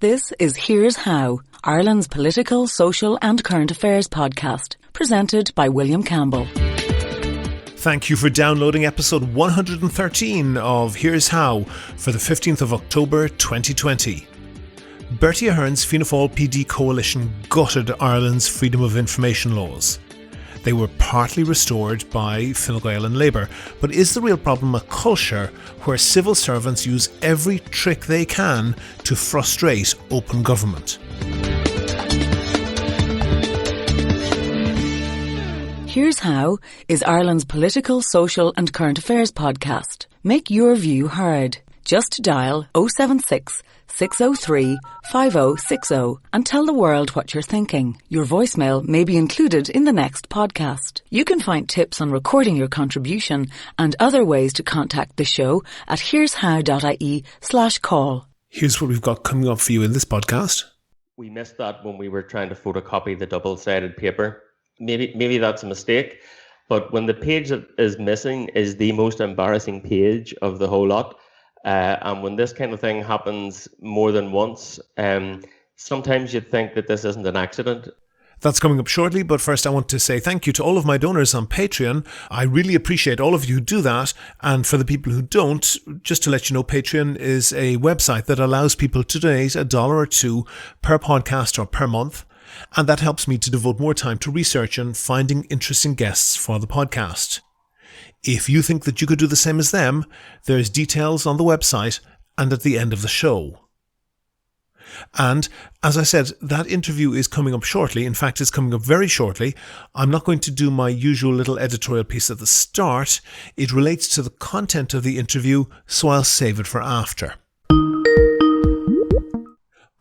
This is Here's How, Ireland's political, social and current affairs podcast, presented by William Campbell. Thank you for downloading episode 113 of Here's How for the 15th of October 2020. Bertie Ahern's Fianna Fáil PD coalition gutted Ireland's freedom of information laws. They were partly restored by Fine Gael and Labour, but is the real problem a culture where civil servants use every trick they can to frustrate open government? Here's How is Ireland's political, social and current affairs podcast. Make your view heard. Just dial 076 603 5060 and tell the world what you're thinking. Your voicemail may be included in the next podcast. You can find tips on recording your contribution and other ways to contact the show at here'show.ie/call. Here's what we've got coming up for you in this podcast. We missed that when we were trying to photocopy the double-sided paper. Maybe that's a mistake, but when the page that is missing is the most embarrassing page of the whole lot. And when this kind of thing happens more than once, sometimes you'd think that this isn't an accident. That's coming up shortly, but first I want to say thank you to all of my donors on Patreon. I really appreciate all of you who do that, and for the people who don't, just to let you know, Patreon is a website that allows people to donate $1 or $2 per podcast or per month, and that helps me to devote more time to research and finding interesting guests for the podcast. If you think that you could do the same as them, there's details on the website and at the end of the show. And as I said, that interview is coming up shortly. In fact, it's coming up very shortly. I'm not going to do my usual little editorial piece at the start. It relates to the content of the interview, so I'll save it for after.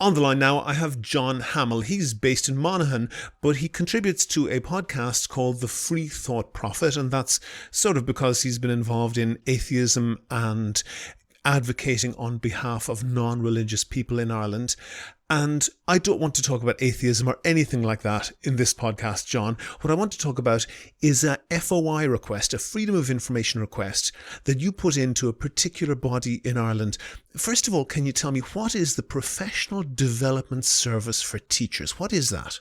On the line now, I have John Hamill. He's based in Monaghan, but he contributes to a podcast called The Free Thought Prophet, and that's sort of because he's been involved in atheism and advocating on behalf of non-religious people in Ireland. And I don't want to talk about atheism or anything like that in this podcast, John. What I want to talk about is a FOI request, a Freedom of Information request that you put into a particular body in Ireland. First of all, can you tell me, what is the Professional Development Service for Teachers? What is that?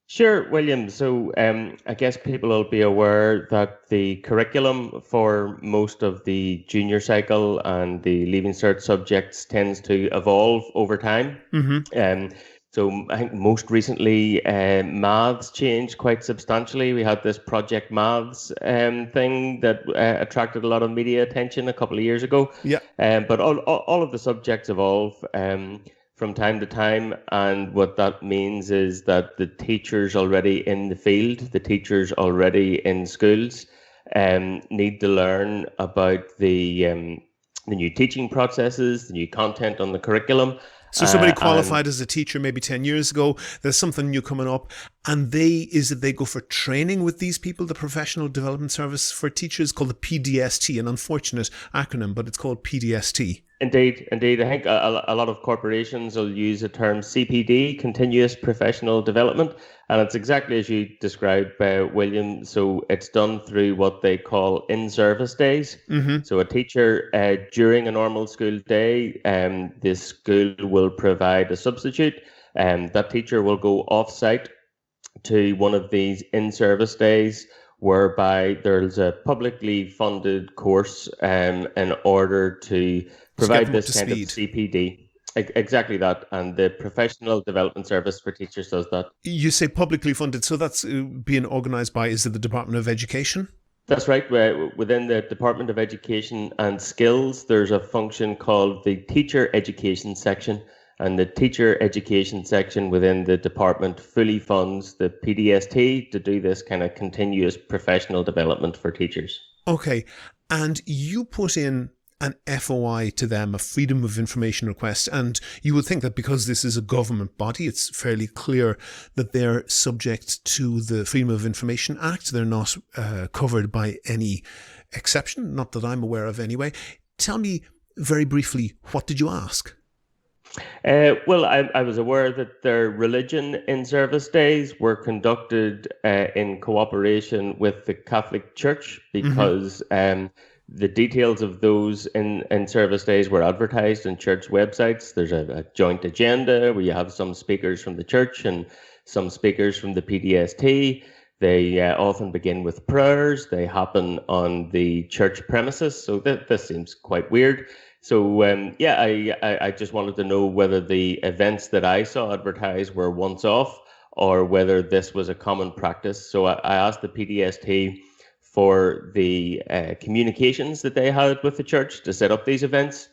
Sure, William. So I guess people will be aware that the curriculum for most of the junior cycle and the Leaving Cert subjects tends to evolve over time. Mm-hmm. So I think most recently maths changed quite substantially. We had this Project Maths thing that attracted a lot of media attention a couple of years ago. Yeah. But all of the subjects evolve from time to time, and what that means is that the teachers already in the field, the teachers already in schools, need to learn about the new teaching processes, the new content on the curriculum. So somebody qualified as a teacher maybe 10 years ago, there's something new coming up, and they go for training with these people, the Professional Development Service for Teachers, called the PDST, an unfortunate acronym, but it's called PDST. Indeed. I think a lot of corporations will use the term CPD, Continuous Professional Development, and it's exactly as you described, William. So it's done through what they call in-service days. Mm-hmm. So a teacher, during a normal school day, the school will provide a substitute, and that teacher will go off-site to one of these in-service days, whereby there's a publicly funded course in order to provide this kind of CPD. Exactly that. And the Professional Development Service for Teachers does that. You say publicly funded, so that's being organised by, is it the Department of Education? That's right. Within the Department of Education and Skills, there's a function called the Teacher Education Section. And the Teacher Education Section within the department fully funds the PDST to do this kind of continuous professional development for teachers. Okay. And you put in an FOI to them, a Freedom of Information request, and you would think that because this is a government body, it's fairly clear that they're subject to the Freedom of Information Act. They're not covered by any exception, not that I'm aware of anyway. Tell me very briefly, what did you ask? Well, I was aware that their religion in-service days were conducted in cooperation with the Catholic Church because the details of those in service days were advertised in church websites. There's a joint agenda where you have some speakers from the church and some speakers from the PDST. They often begin with prayers. They happen on the church premises. So this seems quite weird. So I just wanted to know whether the events that I saw advertised were once off or whether this was a common practice. So I asked the PDST for the communications that they had with the church to set up these events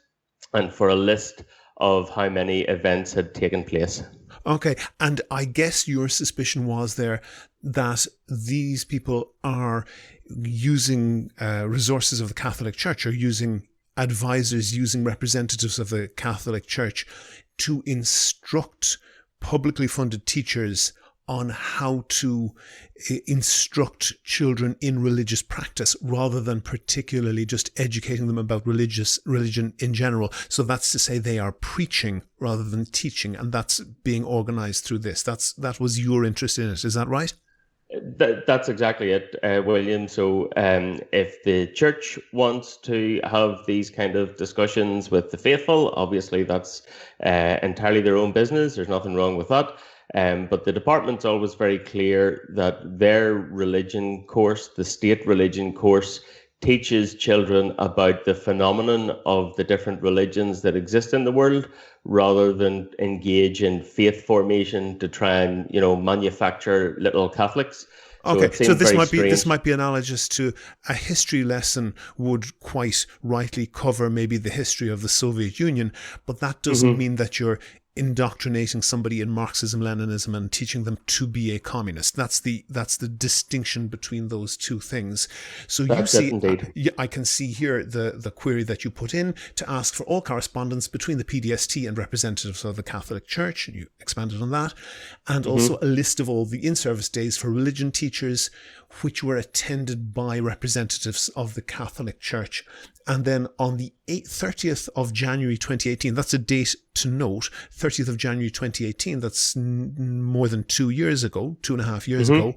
and for a list of how many events had taken place. Okay, and I guess your suspicion was there that these people are using resources of the Catholic Church, or using advisors, using representatives of the Catholic Church to instruct publicly funded teachers on how to instruct children in religious practice, rather than particularly just educating them about religion in general. So that's to say they are preaching rather than teaching, and that's being organized through this. That was your interest in it. Is that right? That's exactly it, William. So if the church wants to have these kind of discussions with the faithful, obviously that's entirely their own business. There's nothing wrong with that. But the department's always very clear that their religion course, the state religion course, teaches children about the phenomenon of the different religions that exist in the world, rather than engage in faith formation to try and, manufacture little Catholics. Okay, so this might be analogous to a history lesson would quite rightly cover maybe the history of the Soviet Union, but that doesn't mean that you're indoctrinating somebody in Marxism, Leninism, and teaching them to be a communist. That's the distinction between those two things. So that's you see, indeed. I can see here the query that you put in to ask for all correspondence between the PDST and representatives of the Catholic Church, and you expanded on that, and also a list of all the in-service days for religion teachers which were attended by representatives of the Catholic Church. And then on the 30th of January 2018, that's a date to note, 30th of January 2018, that's more than 2 years ago, 2.5 years ago,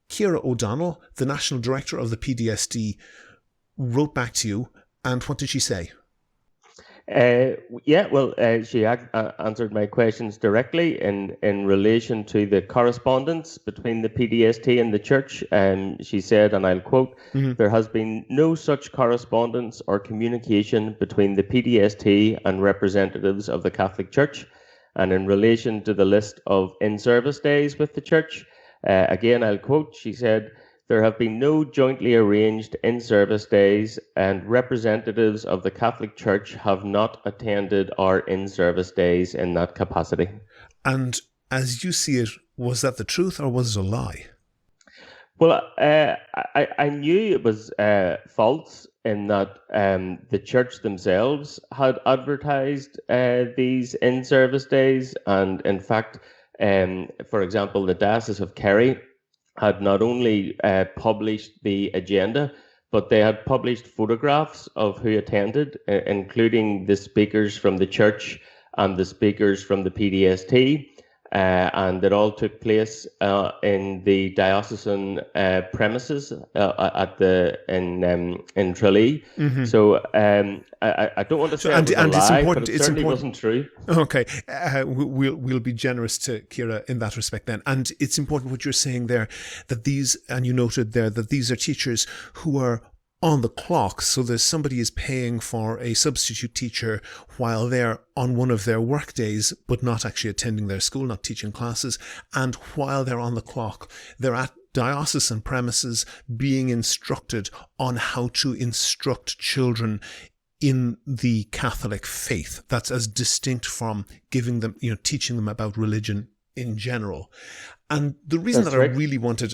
Ciara O'Donnell, the National Director of the PDSD, wrote back to you, and what did she say? She answered my questions directly in relation to the correspondence between the PDST and the church. She said, and I'll quote, "There has been no such correspondence or communication between the PDST and representatives of the Catholic Church." And in relation to the list of in-service days with the church, again, I'll quote, she said, "There have been no jointly arranged in-service days, and representatives of the Catholic Church have not attended our in-service days in that capacity." And as you see it, was that the truth or was it a lie? Well, I knew it was false in that the church themselves had advertised these in-service days. And in fact, for example, the Diocese of Kerry had not only published the agenda, but they had published photographs of who attended, including the speakers from the church and the speakers from the PDST. And it all took place in the diocesan premises in Tralee. So I don't want to say it was a lie, but it certainly wasn't true. Okay, we'll be generous to Ciara in that respect then. And it's important what you're saying there, that these, and you noted there that these are teachers who are on the clock. So there's somebody is paying for a substitute teacher while they're on one of their work days, but not actually attending their school, not teaching classes. And while they're on the clock, they're at diocesan premises being instructed on how to instruct children in the Catholic faith. That's as distinct from giving them, teaching them about religion in general. And the reason I really wanted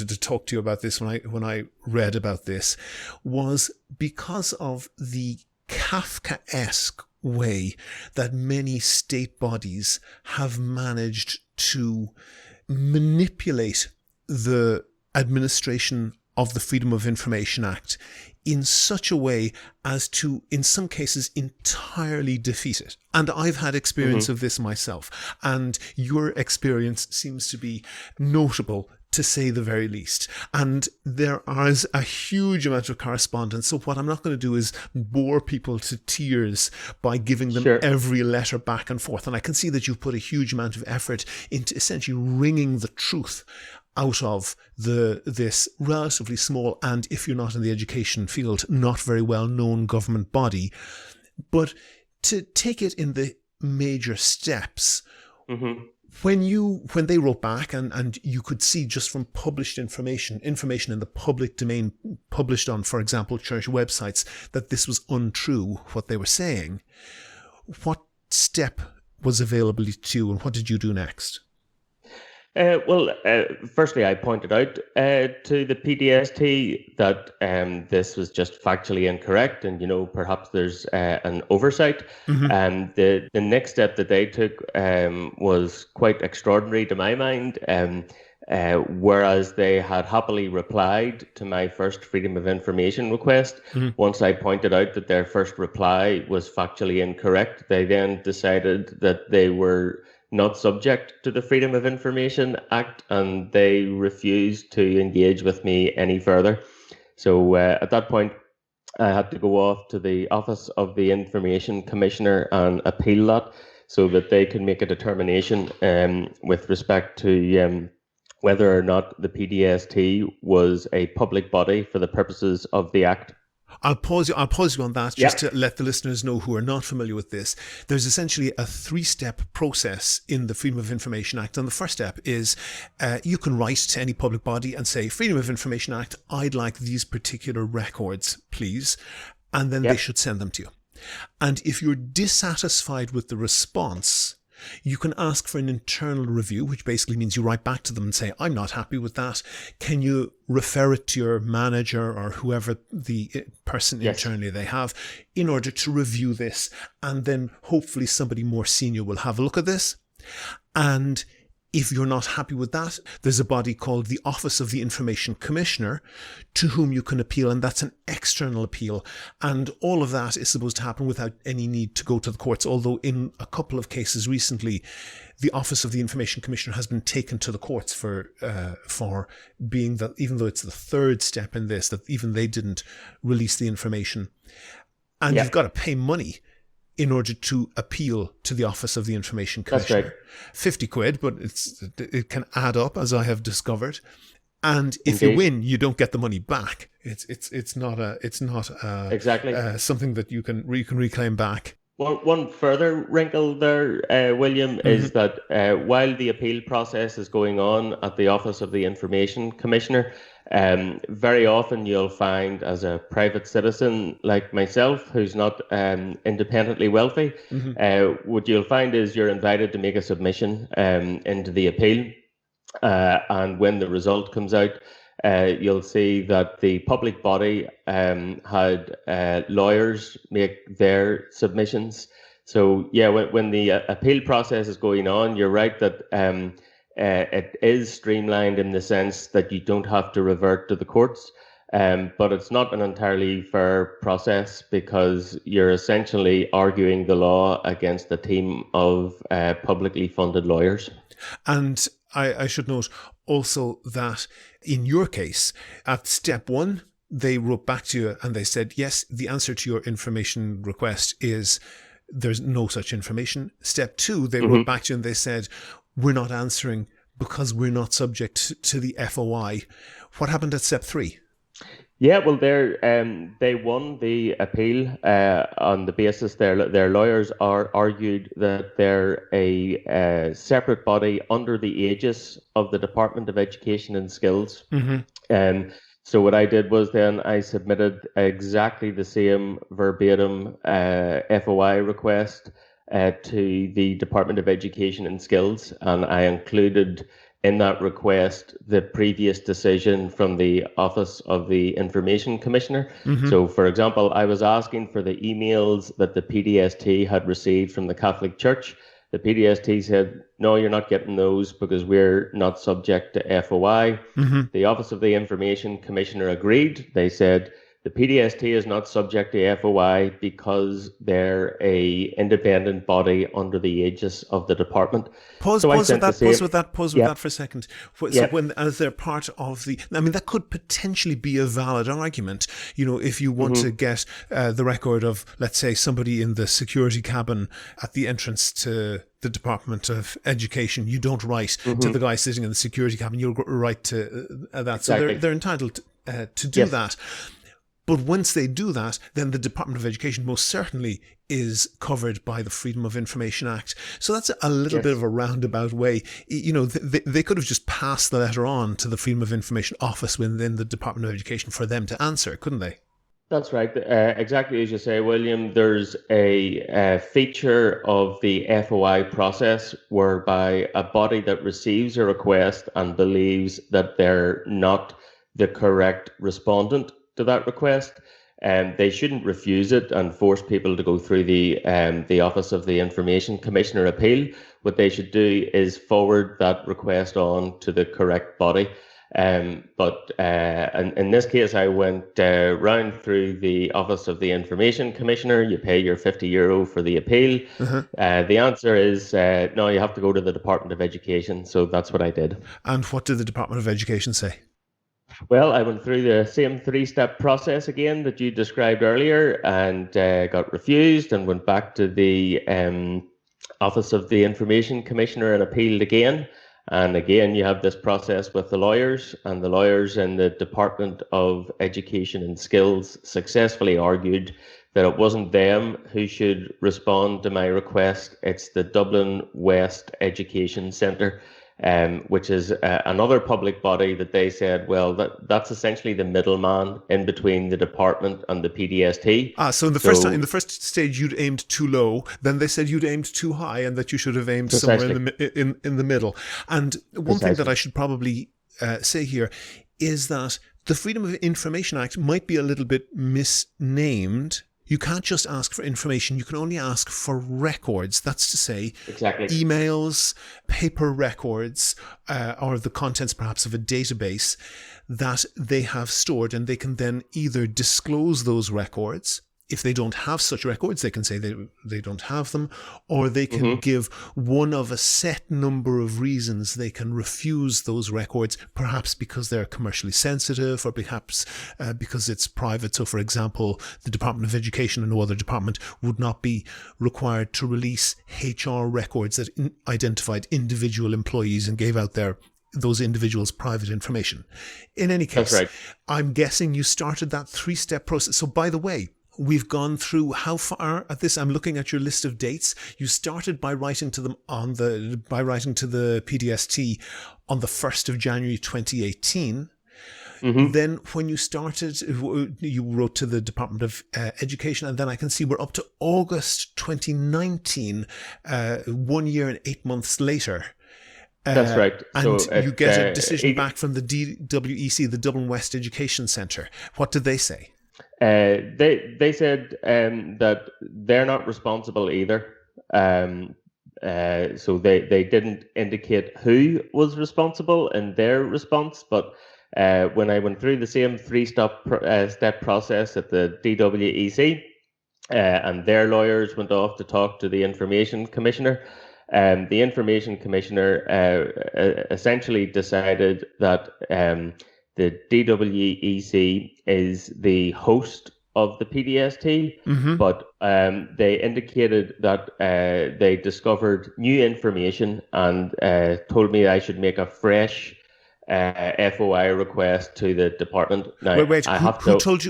to talk to you about this when I read about this was because of the Kafkaesque way that many state bodies have managed to manipulate the administration of the Freedom of Information Act in such a way as to, in some cases, entirely defeat it. And I've had experience of this myself. And your experience seems to be notable to say the very least. And there is a huge amount of correspondence. So what I'm not going to do is bore people to tears by giving them Sure. every letter back and forth. And I can see that you've put a huge amount of effort into essentially wringing the truth out of this relatively small, and if you're not in the education field, not very well known government body. But to take it in the major steps, Mm-hmm. when they wrote back and you could see just from published information in the public domain, published on, for example, church websites, that this was untrue, what they were saying, what step was available to you and what did you do next? Firstly, I pointed out to the PDST that this was just factually incorrect, and perhaps there's an oversight. Mm-hmm. The next step that they took was quite extraordinary to my mind. Whereas they had happily replied to my first Freedom of Information request, once I pointed out that their first reply was factually incorrect, they then decided that they were not subject to the Freedom of Information Act, and they refused to engage with me any further. So at that point, I had to go off to the Office of the Information Commissioner and appeal that, so that they can make a determination with respect to whether or not the PDST was a public body for the purposes of the Act. I'll pause you on that just to let the listeners know who are not familiar with this. There's essentially a 3-step process in the Freedom of Information Act. And the first step is you can write to any public body and say, Freedom of Information Act, I'd like these particular records, please. And then they should send them to you. And if you're dissatisfied with the response, you can ask for an internal review, which basically means you write back to them and say, I'm not happy with that. Can you refer it to your manager or whoever the person internally they have in order to review this? And then hopefully somebody more senior will have a look at this. And if you're not happy with that, there's a body called the Office of the Information Commissioner to whom you can appeal, and that's an external appeal. And all of that is supposed to happen without any need to go to the courts, although in a couple of cases recently, the Office of the Information Commissioner has been taken to the courts for being that, even though it's the third step in this, that even they didn't release the information. And you've got to pay money in order to appeal to the Office of the Information Commissioner. That's right. 50 quid, but it can add up, as I have discovered. And if you win, you don't get the money back. It's not exactly something that you can reclaim back. One further wrinkle there, William, is that while the appeal process is going on at the Office of the Information Commissioner, very often you'll find, as a private citizen like myself, who's not independently wealthy, what you'll find is you're invited to make a submission into the appeal. And when the result comes out, you'll see that the public body had lawyers make their submissions. So, when the appeal process is going on, you're right that it is streamlined in the sense that you don't have to revert to the courts. But it's not an entirely fair process because you're essentially arguing the law against a team of publicly funded lawyers. And I should note also that in your case, at step 1, they wrote back to you and they said, yes, the answer to your information request is there's no such information. Step 2, they wrote back to you and they said, we're not answering because we're not subject to the FOI. What happened at step 3? Yeah, well, they won the appeal on the basis their lawyers argued that they're a separate body under the aegis of the Department of Education and Skills. So what I did was then I submitted exactly the same verbatim FOI request to the Department of Education and Skills, and I included in that request the previous decision from the Office of the Information Commissioner. So, for example, I was asking for the emails that the PDST had received from the Catholic Church. The PDST said, no, you're not getting those because we're not subject to FOI. The Office of the Information Commissioner agreed. They said, The PDST is not subject to FOI because they're a independent body under the aegis of the department. Pause So I with sent the that. same. Pause with Yeah, that for a second. So yeah. when, as they're part of the, I mean, that could potentially be a valid argument. You know, if you want to get the record of, let's say, somebody in the security cabin at the entrance to the Department of Education, you don't write to the guy sitting in the security cabin. You'll write to that. Exactly. So they're entitled to do Yes. that. But once they do that, then the Department of Education most certainly is covered by the Freedom of Information Act. So that's a little bit of a roundabout way. You know, they could have just passed the letter on to the Freedom of Information Office within the Department of Education for them to answer, couldn't they? That's right. Exactly as you say, William. There's a feature of the FOI process whereby a body that receives a request and believes that they're not the correct respondent to that request, they shouldn't refuse it and force people to go through the Office of the Information Commissioner appeal. What they should do is forward that request on to the correct body. But in this case, I went round through the Office of the Information Commissioner. You pay your €50 for the appeal. The answer is no, you have to go to the Department of Education. So that's what I did. And what did the Department of Education say? Well, I went through the same three-step process again that you described earlier and got refused and went back to the Office of the Information Commissioner and appealed again. And again, you have this process with the lawyers, and the lawyers in the Department of Education and Skills successfully argued that it wasn't them who should respond to my request. It's the Dublin West Education Centre, which is another public body that they said, well, that's essentially the middleman in between the department and the PDST. So in the first stage you'd aimed too low, then they said you'd aimed too high and that you should have aimed somewhere in the middle. And one thing that I should probably say here is that the Freedom of Information Act might be a little bit misnamed. You can't just ask for information. You can only ask for records. That's to say, emails, paper records, or the contents perhaps of a database that they have stored, and they can then either disclose those records. If they don't have such records, they can say they don't have them, or they can give one of a set number of reasons they can refuse those records, perhaps because they're commercially sensitive, or perhaps because it's private. So, for example, the Department of Education and no other department would not be required to release HR records that identified individual employees and gave out those individuals' private information. In any case, that's right. I'm guessing you started that three-step process. So, by the way, we've gone through how far at this? I'm looking at your list of dates. You started by writing to them the PDST on the 1st of January 2018. Then when you started, you wrote to the Department of Education, and then I can see we're up to August 2019, 1 year and 8 months later. That's right. And so you get a decision back from the DWEC, the Dublin West Education Centre. What did they say? They said that they're not responsible either. So they didn't indicate who was responsible in their response. But when I went through the same three-step process at the DWEC, and their lawyers went off to talk to the Information Commissioner, the Information Commissioner essentially decided that the DWEC is the host of the PDST, but they indicated that they discovered new information and told me I should make a fresh FOI request to the department. Now, wait. Who told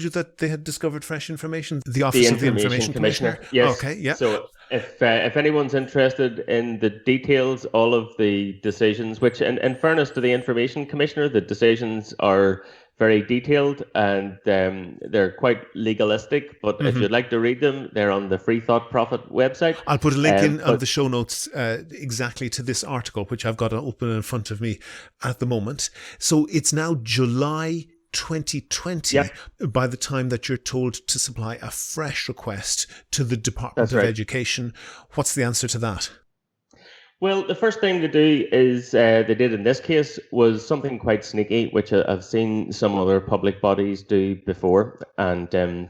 you that they had discovered fresh information? The Office of the Information Commissioner. Yes. Okay. Yeah. So if anyone's interested in the details, all of the decisions, which in fairness to the Information Commissioner, the decisions are very detailed and they're quite legalistic. But if you'd like to read them, they're on the Free Thought Profit website. I'll put a link on the show notes exactly to this article, which I've got open in front of me at the moment. So it's now July 2020 by the time that you're told to supply a fresh request to the Department of Education. What's the answer to that? Well, the first thing to do is they did in this case was something quite sneaky, which I've seen some other public bodies do before. And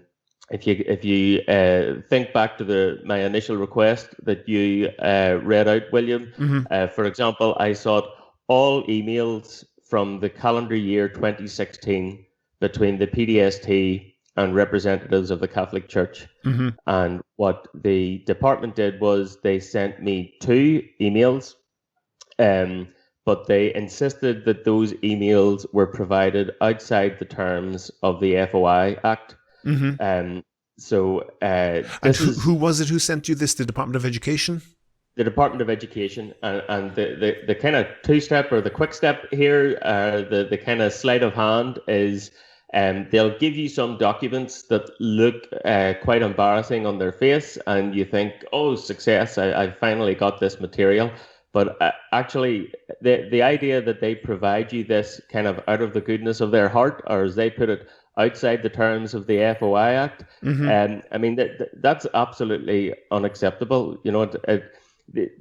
if you think back to my initial request that you read out, William, for example, I sought all emails from the calendar year 2016 between the PDST and representatives of the Catholic Church. And what the department did was they sent me 2 emails, but they insisted that those emails were provided outside the terms of the FOI Act. So and who was it who sent you this? The Department of Education? The Department of Education, and the kind of 2-step or the quick step here, the kind of sleight of hand is they'll give you some documents that look quite embarrassing on their face, and you think, oh, success, I finally got this material. But actually, the idea that they provide you this kind of out of the goodness of their heart, or as they put it, outside the terms of the FOI Act, I mean, that's absolutely unacceptable. You know,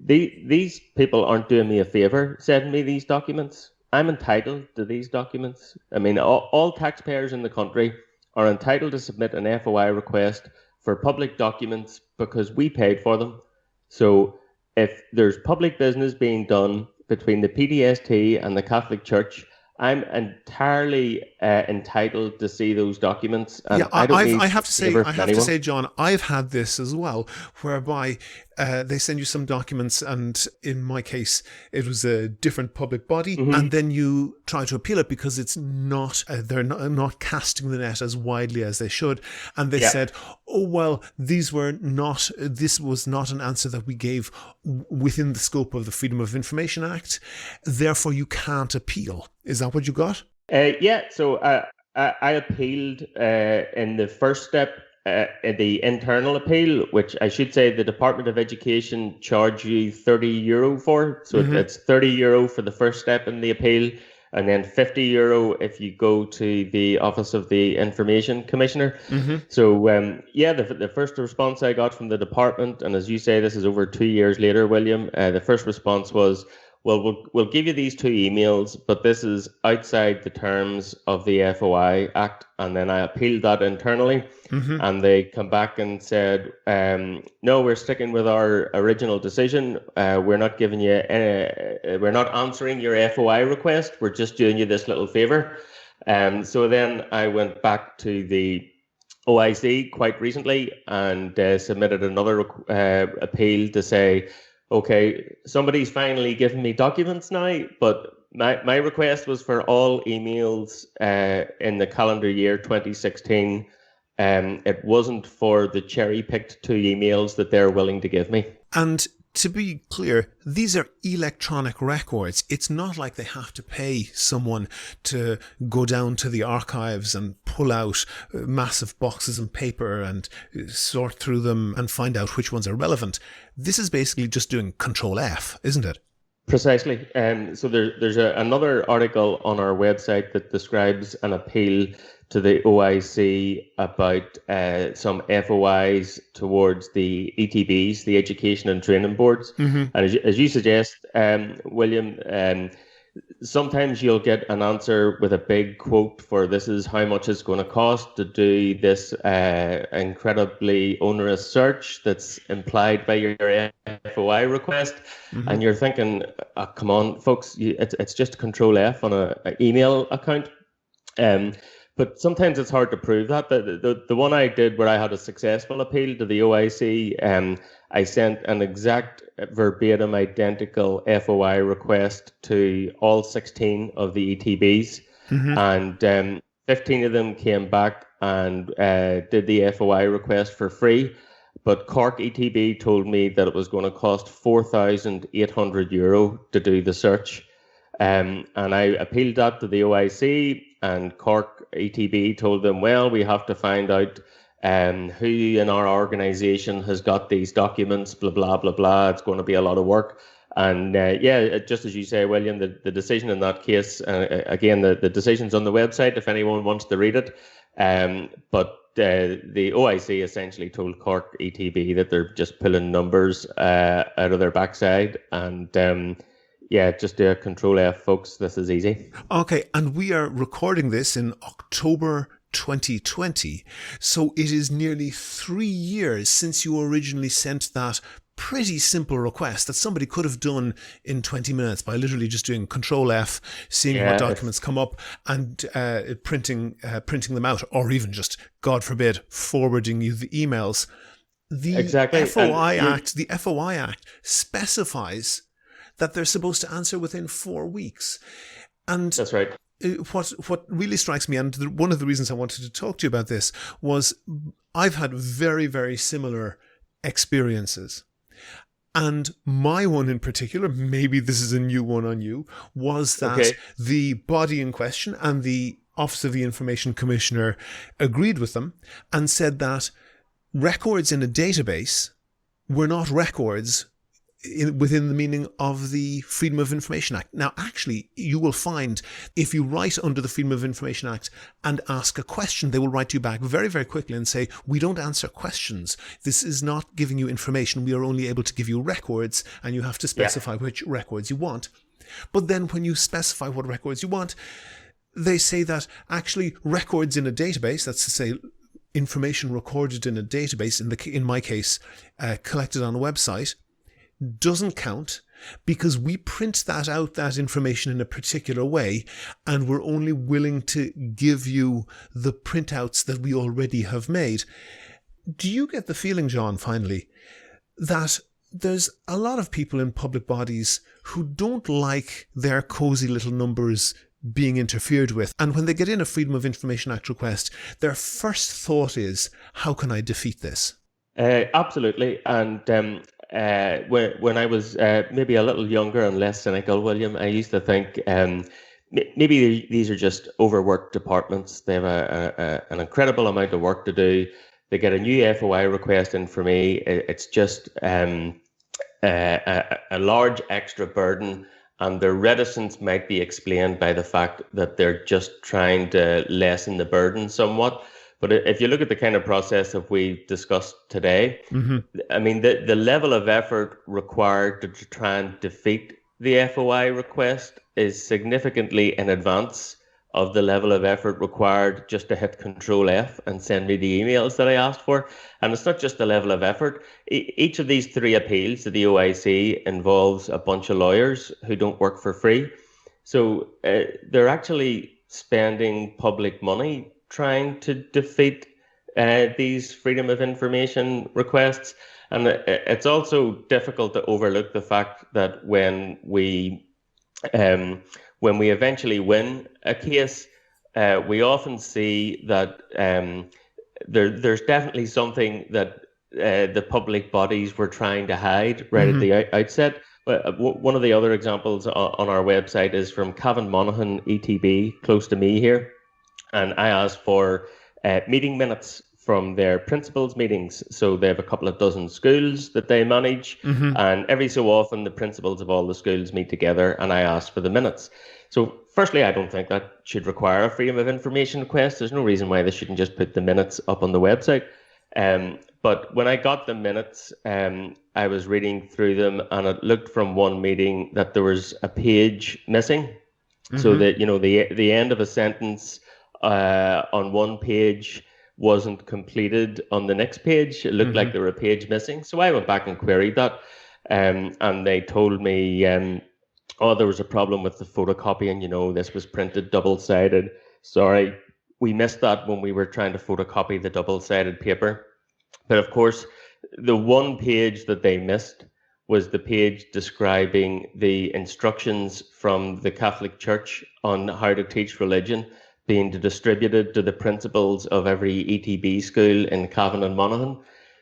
these people aren't doing me a favor sending me these documents. I'm entitled to these documents. I mean, all taxpayers in the country are entitled to submit an FOI request for public documents because we paid for them. So if there's public business being done between the PDST and the Catholic Church, I'm entirely entitled to see those documents. And I have to say, John, I've had this as well, whereby they send you some documents, and in my case, it was a different public body, and then you try to appeal it because it's not they're not casting the net as widely as they should, and they said, oh well, this was not an answer that we gave within the scope of the Freedom of Information Act, therefore you can't appeal. Is that what you got? So I appealed in the first step, the internal appeal, which I should say the Department of Education charge you €30 for. So it's €30 for the first step in the appeal, and then €50 if you go to the Office of the Information Commissioner. So the first response I got from the department, and as you say, this is over 2 years later, William, the first response was, well, we'll give you these 2 emails, but this is outside the terms of the FOI Act. And then I appealed that internally, and they come back and said, no, we're sticking with our original decision. We're not giving you we're not answering your FOI request. We're just doing you this little favor. So then I went back to the OIC quite recently and submitted another appeal to say, okay, somebody's finally given me documents now, but my request was for all emails in the calendar year 2016. It wasn't for the cherry-picked 2 emails that they're willing to give me. And to be clear, these are electronic records. It's not like they have to pay someone to go down to the archives and pull out massive boxes of paper and sort through them and find out which ones are relevant. This is basically just doing Control F, isn't it? Precisely. So there's another article on our website that describes an appeal to the OIC about some FOIs towards the ETBs, the Education and Training Boards. And as you suggest, William, sometimes you'll get an answer with a big quote for this is how much it's going to cost to do this incredibly onerous search that's implied by your FOI request. And you're thinking, oh, come on, folks, it's just Control F on an email account. But sometimes it's hard to prove that. The one I did where I had a successful appeal to the OIC, I sent an exact verbatim identical FOI request to all 16 of the ETBs, and 15 of them came back and did the FOI request for free. But Cork ETB told me that it was going to cost €4,800 to do the search. And I appealed that to the OIC, and Cork ETB told them, well, we have to find out who in our organisation has got these documents, blah, blah, blah, blah. It's going to be a lot of work. And just as you say, William, the decision in that case, again, the decision's on the website if anyone wants to read it. But the OIC essentially told Cork ETB that they're just pulling numbers out of their backside, and just do a Control F, folks. This is easy. Okay, and we are recording this in October 2020, so it is nearly 3 years since you originally sent that pretty simple request that somebody could have done in 20 minutes by literally just doing Control F, seeing what documents come up, and printing them out, or even just, God forbid, forwarding you the emails. The FOI Act specifies that they're supposed to answer within 4 weeks. And that's right. What really strikes me, and one of the reasons I wanted to talk to you about this, was I've had very, very similar experiences. And my one in particular, maybe this is a new one on you, was that the body in question and the Office of the Information Commissioner agreed with them and said that records in a database were not records within the meaning of the Freedom of Information Act. Now, actually, you will find if you write under the Freedom of Information Act and ask a question, they will write you back very, very quickly and say, we don't answer questions. This is not giving you information. We are only able to give you records, and you have to specify which records you want. But then when you specify what records you want, they say that actually records in a database, that's to say information recorded in a database, in my case, collected on a website, doesn't count because we print that information in a particular way, and we're only willing to give you the printouts that we already have made. Do you get the feeling, John, finally, that there's a lot of people in public bodies who don't like their cosy little numbers being interfered with, and when they get in a Freedom of Information Act request, their first thought is, how can I defeat this? Absolutely. And when I was maybe a little younger and less cynical, William, I used to think maybe these are just overworked departments. They have an incredible amount of work to do. They get a new FOI request in for me. It's just a large extra burden, and their reticence might be explained by the fact that they're just trying to lessen the burden somewhat. But if you look at the kind of process that we discussed today, I mean, the level of effort required to try and defeat the FOI request is significantly in advance of the level of effort required just to hit Control F and send me the emails that I asked for. And it's not just the level of effort. Each of these 3 appeals to the OIC involves a bunch of lawyers who don't work for free. So they're actually spending public money trying to defeat these Freedom of Information requests. And it's also difficult to overlook the fact that when we eventually win a case, we often see that there's definitely something that the public bodies were trying to hide right at the outset. One of the other examples on our website is from Cavan Monaghan ETB, close to me here. And I asked for meeting minutes from their principals' meetings. So they have a couple of dozen schools that they manage. And every so often, the principals of all the schools meet together, and I ask for the minutes. So firstly, I don't think that should require a Freedom of Information request. There's no reason why they shouldn't just put the minutes up on the website. But when I got the minutes, I was reading through them, and it looked from one meeting that there was a page missing. So that, the end of a sentence on one page wasn't completed on the next page. It looked like there were a page missing. So I went back and queried that, and they told me, there was a problem with the photocopying. This was printed double-sided. Sorry, we missed that when we were trying to photocopy the double-sided paper. But of course, the one page that they missed was the page describing the instructions from the Catholic Church on how to teach religion being distributed to the principals of every ETB school in Cavan and Monaghan.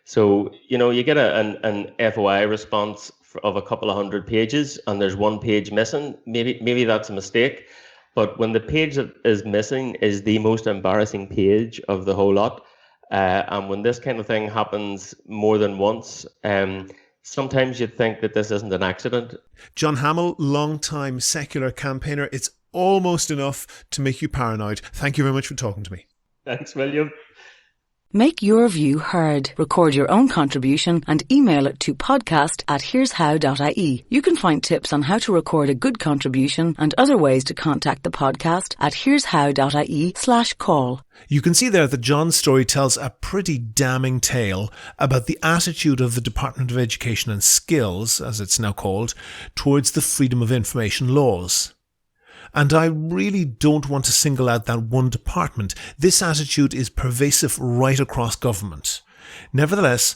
So, you get an FOI response of a couple of hundred pages, and there's one page missing. Maybe that's a mistake. But when the page that is missing is the most embarrassing page of the whole lot, and when this kind of thing happens more than once, sometimes you'd think that this isn't an accident. John Hamill, long-time secular campaigner. It's almost enough to make you paranoid. Thank you very much for talking to me. Thanks, William. Make your view heard. Record your own contribution and email it to podcast@here'show.ie. You can find tips on how to record a good contribution and other ways to contact the podcast at here'show.ie/call. You can see there that John's story tells a pretty damning tale about the attitude of the Department of Education and Skills, as it's now called, towards the Freedom of Information laws. And I really don't want to single out that one department. This attitude is pervasive right across government. Nevertheless,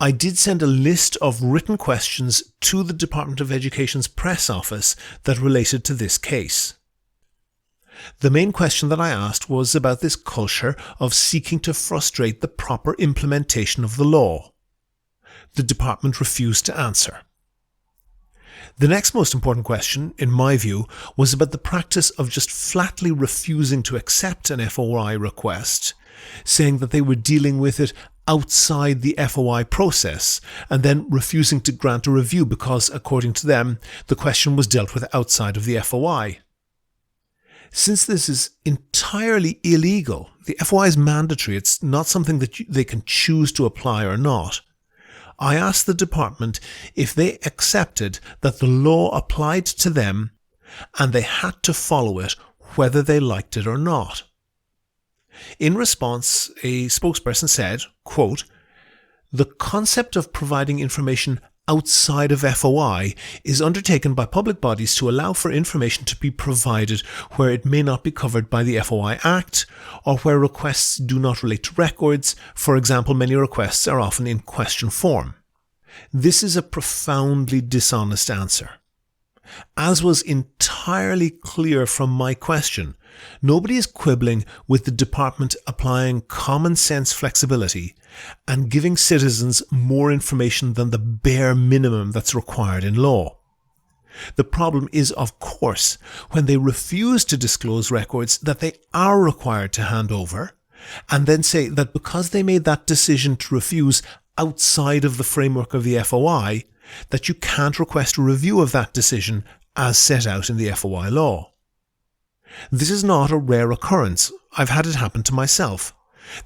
I did send a list of written questions to the Department of Education's press office that related to this case. The main question that I asked was about this culture of seeking to frustrate the proper implementation of the law. The department refused to answer. The next most important question, in my view, was about the practice of just flatly refusing to accept an FOI request, saying that they were dealing with it outside the FOI process, and then refusing to grant a review because, according to them, the question was dealt with outside of the FOI. Since this is entirely illegal, the FOI is mandatory, it's not something that they can choose to apply or not. I asked the department if they accepted that the law applied to them and they had to follow it whether they liked it or not. In response, a spokesperson said, quote, "The concept of providing information outside of FOI is undertaken by public bodies to allow for information to be provided where it may not be covered by the FOI Act or where requests do not relate to records. For example, many requests are often in question form." This is a profoundly dishonest answer. As was entirely clear from my question, nobody is quibbling with the department applying common sense flexibility and giving citizens more information than the bare minimum that's required in law. The problem is, of course, when they refuse to disclose records that they are required to hand over, and then say that because they made that decision to refuse outside of the framework of the FOI, that you can't request a review of that decision as set out in the FOI law. This is not a rare occurrence. I've had it happen to myself.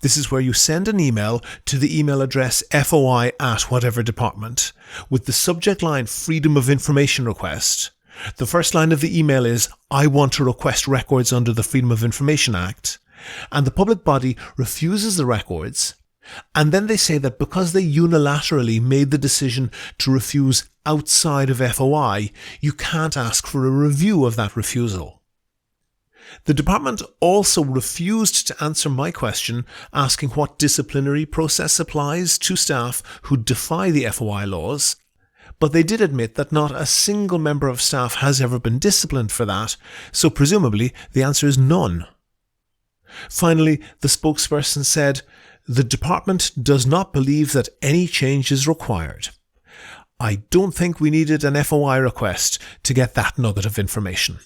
This is where you send an email to the email address FOI@whatever department with the subject line Freedom of Information Request. The first line of the email is, "I want to request records under the Freedom of Information Act," and the public body refuses the records, and then they say that because they unilaterally made the decision to refuse outside of FOI, you can't ask for a review of that refusal. The department also refused to answer my question asking what disciplinary process applies to staff who defy the FOI laws, but they did admit that not a single member of staff has ever been disciplined for that, so presumably the answer is none. Finally, the spokesperson said, "The department does not believe that any change is required. I don't think we needed an FOI request to get that nugget of information."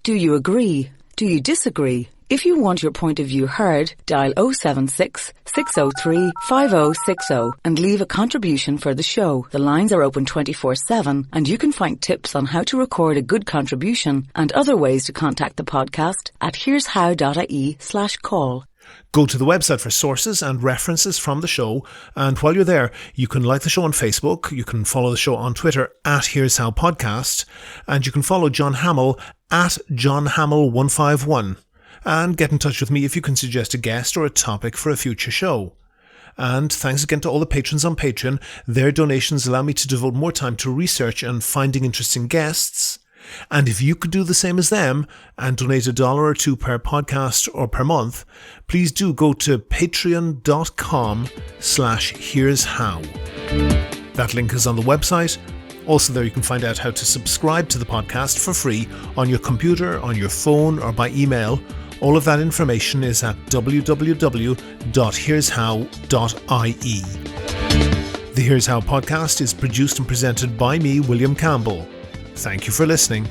Do you agree? Do you disagree? If you want your point of view heard, dial 076 603 5060 and leave a contribution for the show. The lines are open 24/7 and you can find tips on how to record a good contribution and other ways to contact the podcast at here'show.ie/call. Go to the website for sources and references from the show, and while you're there, you can like the show on Facebook, you can follow the show on Twitter at Here's How Podcast, and you can follow John Hamill at John Hamill151, and get in touch with me if you can suggest a guest or a topic for a future show. And thanks again to all the patrons on Patreon. Their donations allow me to devote more time to research and finding interesting guests. And if you could do the same as them and donate $1 or $2 per podcast or per month, please do go to patreon.com/here'show. That link is on the website. Also there you can find out how to subscribe to the podcast for free on your computer, on your phone, or by email. All of that information is at www.here'show.ie. The Here's How podcast is produced and presented by me, William Campbell. Thank you for listening.